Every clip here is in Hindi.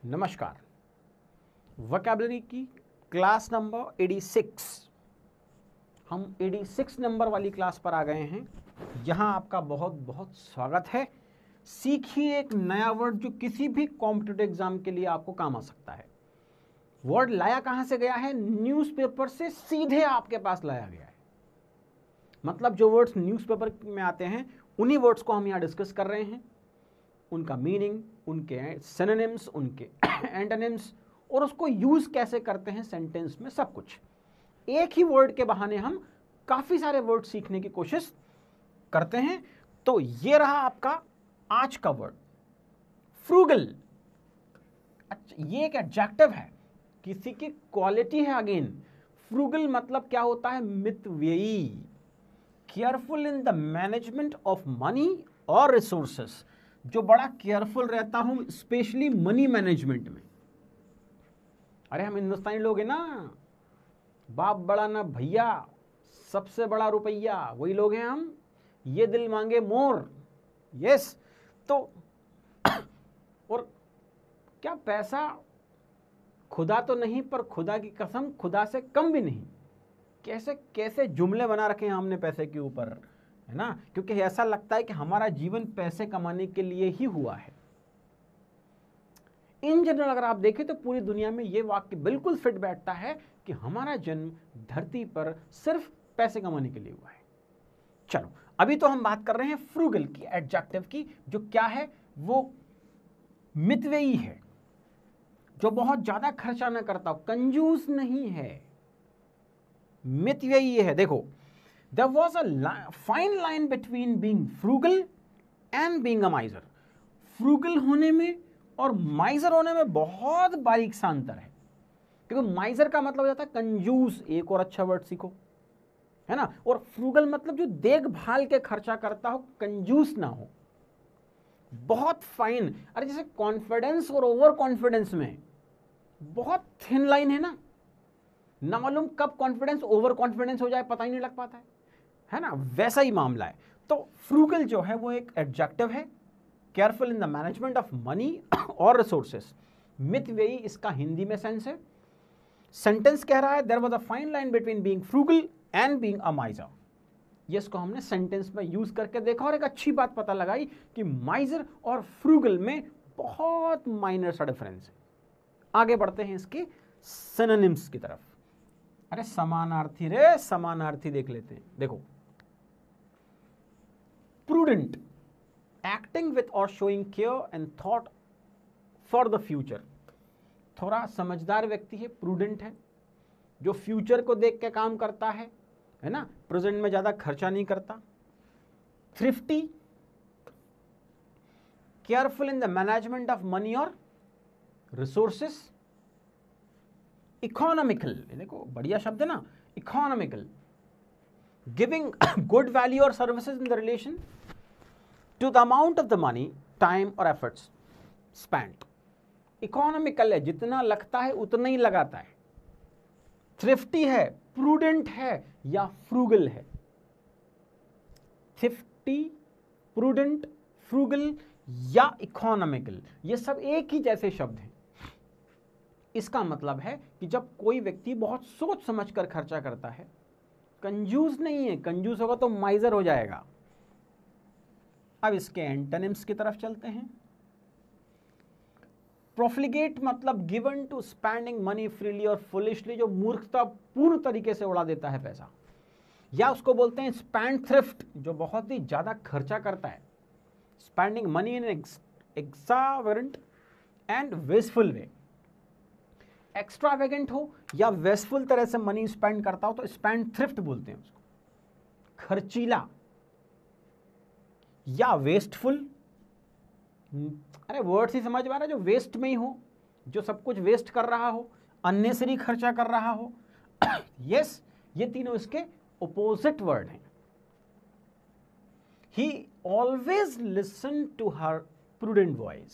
नमस्कार। वोकैबुलरी की क्लास नंबर 86, हम 86 नंबर वाली क्लास पर आ गए हैं। यहाँ आपका बहुत बहुत स्वागत है। सीखिए एक नया वर्ड जो किसी भी कॉम्पिटिटिव एग्जाम के लिए आपको काम आ सकता है। वर्ड लाया कहाँ से गया है? न्यूज़पेपर से सीधे आपके पास लाया गया है। मतलब जो वर्ड्स न्यूज़पेपर में आते हैं उन्हीं वर्ड्स को हम यहाँ डिस्कस कर रहे हैं, उनका मीनिंग, उनके सिनोनिम्स, उनके एंटोनिम्स और उसको यूज कैसे करते हैं सेंटेंस में, सब कुछ एक ही वर्ड के बहाने हम काफी सारे वर्ड सीखने की कोशिश करते हैं। तो ये रहा आपका आज का वर्ड, फ्रूगल। अच्छा, ये एक एडजेक्टिव है, किसी की क्वालिटी है। अगेन फ्रूगल मतलब क्या होता है? मितव्ययी, careful in the management of money और रिसोर्सेस। जो बड़ा केयरफुल रहता हूं स्पेशली मनी मैनेजमेंट में। अरे हम हिंदुस्तानी लोग हैं ना, बाप बड़ा ना भैया, सबसे बड़ा रुपया, वही लोग हैं हम। ये दिल मांगे मोर, यस। तो और क्या पैसा खुदा तो नहीं, पर खुदा की कसम खुदा से कम भी नहीं। कैसे कैसे जुमले बना रखे हैं हमने पैसे के ऊपर, है ना? क्योंकि ऐसा लगता है कि हमारा जीवन पैसे कमाने के लिए ही हुआ है। इन जनरल अगर आप देखें तो पूरी दुनिया में ये वाक्य बिल्कुल फिट बैठता है कि हमारा जन्म धरती पर सिर्फ पैसे कमाने के लिए हुआ है। चलो, अभी तो हम बात कर रहे हैं फ्रूगल की, एडजेक्टिव की, जो क्या है? वो मितव्ययी है, जो बहुत ज्यादा खर्चा ना करता हो, कंजूस नहीं है, मितव्ययी है। देखो, there was a fine line between being frugal and being a miser. Frugal होने में और माइजर होने में बहुत बारीक सा अंतर है। क्योंकि माइजर का मतलब हो जाता है कंजूस, एक और अच्छा वर्ड सीखो, है ना? और फ्रूगल मतलब जो देखभाल के खर्चा करता हो, कंजूस ना हो, बहुत फाइन। अरे जैसे कॉन्फिडेंस और ओवर कॉन्फिडेंस में बहुत थिन लाइन है ना मालूम कब कॉन्फिडेंस ओवर कॉन्फिडेंस हो जाए पता ही नहीं लग पाता है ना? वैसा ही मामला है। तो फ्रूगल जो है वो एक एडजेक्टिव है, careful in the management of money और रिसोर्सेस। मितव्ययी इसका हिंदी में सेंस है। सेंटेंस कह रहा है there was a fine line between being frugal and being a miser. ये इसको हमने सेंटेंस में यूज करके देखा और एक अच्छी बात पता लगाई कि माइजर और फ्रूगल में बहुत माइनर सा डिफरेंस है। आगे बढ़ते हैं इसके सिनोनिम्स की तरफ। अरे समानार्थी, रे समानार्थी देख लेते हैं। देखो, prudent, acting with or showing care and thought for the future। थोड़ा समझदार व्यक्ति है, प्रूडेंट है, जो फ्यूचर को देख के काम करता है ना? प्रेजेंट में ज्यादा खर्चा नहीं करता। Thrifty, careful in the management of money और रिसोर्सेस। इकोनॉमिकल, देखो बढ़िया शब्द है ना, इकोनॉमिकल, गिविंग गुड वैल्यू और services in the relation to the amount of the money, time or efforts spent। Economical है, जितना लगता है उतना ही लगाता है। थ्रिफ्टी है, प्रूडेंट है या फ्रूगल है? थ्रिफ्टी, प्रूडेंट, फ्रूगल या इकोनॉमिकल, ये सब एक ही जैसे शब्द हैं। इसका मतलब है कि जब कोई व्यक्ति बहुत सोच समझ कर खर्चा करता है, कंजूस नहीं है। कंजूस होगा तो माइजर हो जाएगा। अब इसके एंटोनिम्स की तरफ चलते हैं। प्रोफ्लिगेट मतलब given to spending money freely और फुलिशली, जो मूर्खता पूर्ण तरीके से उड़ा देता है पैसा, या उसको बोलते हैं स्पेंड थ्रिफ्ट, जो बहुत ही ज्यादा खर्चा करता है। Spending money in extravagant and wasteful way. Extravagant हो या वेस्टफुल तरह से मनी स्पेंड करता हो तो स्पेंड थ्रिफ्ट बोलते हैं उसको, खर्चीला या वेस्टफुल। अरे वर्ड्स ही समझ में आ रहा है, जो वेस्ट में ही हो, जो सब कुछ वेस्ट कर रहा हो, अननेसरी खर्चा कर रहा हो। यस, ये तीनों इसके ओपोजिट वर्ड हैं। He always listen to her prudent voice,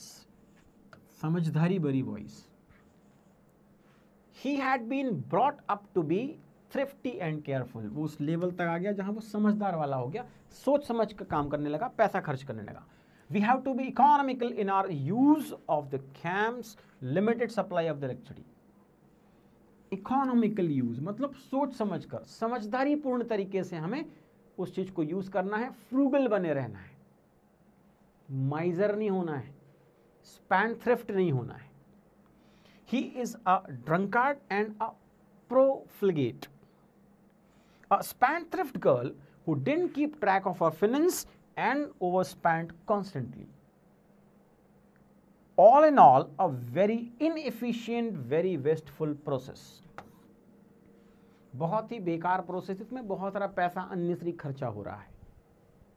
समझदारी भरी voice. He had been brought up to be thrifty and careful. वो उस लेवल तक आ गया जहां वो समझदार वाला हो गया, सोच समझ कर काम करने लगा, पैसा खर्च करने लगा। We have to be economical in our use of the CAM's limited supply of the electricity. Economical use मतलब सोच समझकर, समझदारी पूर्ण तरीके से हमें उस चीज को यूज करना है, फ्रूगल बने रहना है, माइजर नहीं होना है, स्पैंडथ्रिफ्ट नहीं होना है. He is a drunkard and a profligate, a spendthrift girl who didn't keep track of her finance and overspent constantly. All in all, a very inefficient, very wasteful process. बहुत ही बेकार प्रोसेस, इसमें बहुत सारा पैसा अननेसेसरी खर्चा हो रहा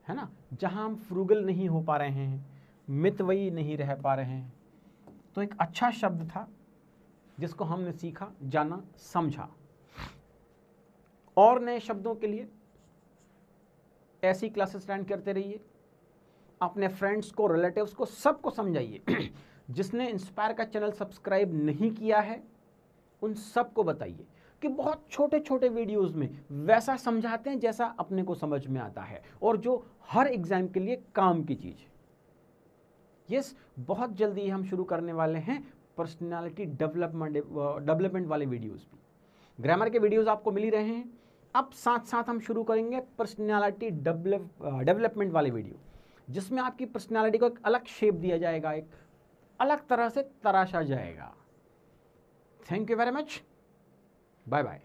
है ना. जहां हम फ्रूगल नहीं हो पा रहे हैं, मितव्ययी नहीं रह पा रहे हैं. तो एक अच्छा शब्द था जिसको हमने सीखा, जाना, समझा. और नए शब्दों के लिए ऐसी क्लासेस अटेंड करते रहिए. अपने फ्रेंड्स को, रिलेटिव्स को, सबको समझाइए. जिसने इंस्पायर का चैनल सब्सक्राइब नहीं किया है उन सबको बताइए कि बहुत छोटे छोटे वीडियोस में वैसा समझाते हैं जैसा अपने को समझ में आता है और जो हर एग्जाम के लिए काम की चीज है. यस, बहुत जल्दी हम शुरू करने वाले हैं पर्सनालिटी डेवलपमेंट वाले वीडियोस भी. ग्रामर के वीडियोस आपको मिल ही रहे हैं. अब साथ साथ हम शुरू करेंगे पर्सनालिटी डेवलपमेंट वाले वीडियो, जिसमें आपकी पर्सनालिटी को एक अलग शेप दिया जाएगा, एक अलग तरह से तराशा जाएगा. Thank you very much. Bye bye.